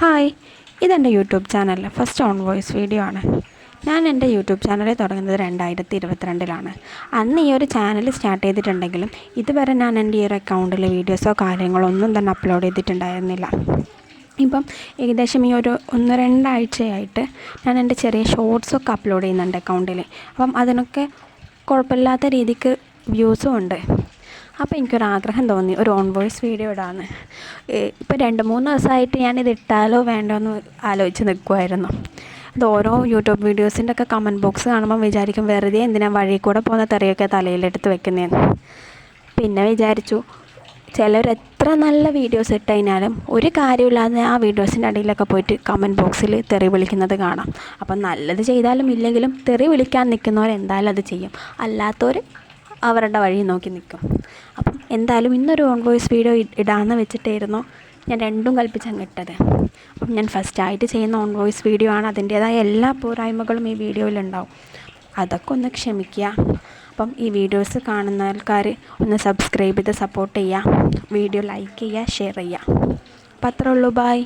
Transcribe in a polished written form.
Hi, ഇതെൻ്റെ YouTube ചാനലിലെ first on voice video ആണ്. ഞാൻ എൻ്റെ യൂട്യൂബ് ചാനൽ തുടങ്ങുന്നത് 2022 അന്ന് ഈ ഒരു ചാനൽ സ്റ്റാർട്ട് ചെയ്തിട്ടുണ്ടെങ്കിലും ഇതുവരെ ഞാൻ എൻ്റെ ഈ ഒരു അക്കൗണ്ടിൽ വീഡിയോസോ കാര്യങ്ങളോ ഒന്നും തന്നെ അപ്ലോഡ് ചെയ്തിട്ടുണ്ടായിരുന്നില്ല. ഇപ്പം ഏകദേശം ഈ ഒരു 1-2 ആഴ്ചയായിട്ട് ഞാൻ എൻ്റെ ചെറിയ ഷോർട്സൊക്കെ അപ്ലോഡ് ചെയ്യുന്നുണ്ട് അക്കൗണ്ടിൽ. അപ്പം അതിനൊക്കെ കുഴപ്പമില്ലാത്ത രീതിക്ക് വ്യൂസും ഉണ്ട്. അപ്പോൾ എനിക്കൊരാഗ്രഹം തോന്നി ഒരു ഓൺ വോയിസ് വീഡിയോ ഇടാമെന്ന്. ഇപ്പോൾ 2-3 ദിവസമായിട്ട് ഞാനിത് ഇട്ടാലോ വേണ്ടോ എന്ന് ആലോചിച്ച് നിൽക്കുമായിരുന്നു. ഇത് ഓരോ യൂട്യൂബ് വീഡിയോസിൻ്റെ ഒക്കെ കമൻറ്റ് ബോക്സ് കാണുമ്പോൾ വിചാരിക്കും വെറുതെ എന്തിനാ വഴി കൂടെ പോകുന്ന തെറിയൊക്കെ തലയിലെടുത്ത് വെക്കുന്നതെന്ന്. പിന്നെ വിചാരിച്ചു ചിലർ എത്ര നല്ല വീഡിയോസ് ഇട്ട് കഴിഞ്ഞാലും ഒരു കാര്യമില്ലാതെ ആ വീഡിയോസിൻ്റെ അടിയിലൊക്കെ പോയിട്ട് കമൻറ്റ് ബോക്സിൽ തെറി വിളിക്കുന്നത് കാണാം. അപ്പം നല്ലത് ചെയ്താലും ഇല്ലെങ്കിലും തെറി വിളിക്കാൻ നിൽക്കുന്നവർ എന്തായാലും അത് ചെയ്യും, അല്ലാത്തവർ അവരുടെ വഴി നോക്കി നിൽക്കും. അപ്പം എന്തായാലും ഇന്നൊരു ഓൺ വോയിസ് വീഡിയോ ഇടാമെന്ന് വെച്ചിട്ടായിരുന്നു ഞാൻ രണ്ടും കൽപ്പിച്ചങ്ങ് ഇട്ടത്. അപ്പം ഞാൻ ഫസ്റ്റായിട്ട് ചെയ്യുന്ന ഓൺ വോയിസ് വീഡിയോ ആണ്, അതിൻ്റേതായ എല്ലാ പോരായ്മകളും ഈ വീഡിയോയിലുണ്ടാവും. അതൊക്കെ ഒന്ന് ക്ഷമിക്കുക. അപ്പം ഈ വീഡിയോസ് കാണുന്ന ആൾക്കാർ ഒന്ന് സബ്സ്ക്രൈബ് ചെയ്ത് സപ്പോർട്ട് ചെയ്യുക, വീഡിയോ ലൈക്ക് ചെയ്യുക, ഷെയർ ചെയ്യുക. അപ്പം അത്രേ ഉള്ളൂ. ബൈ.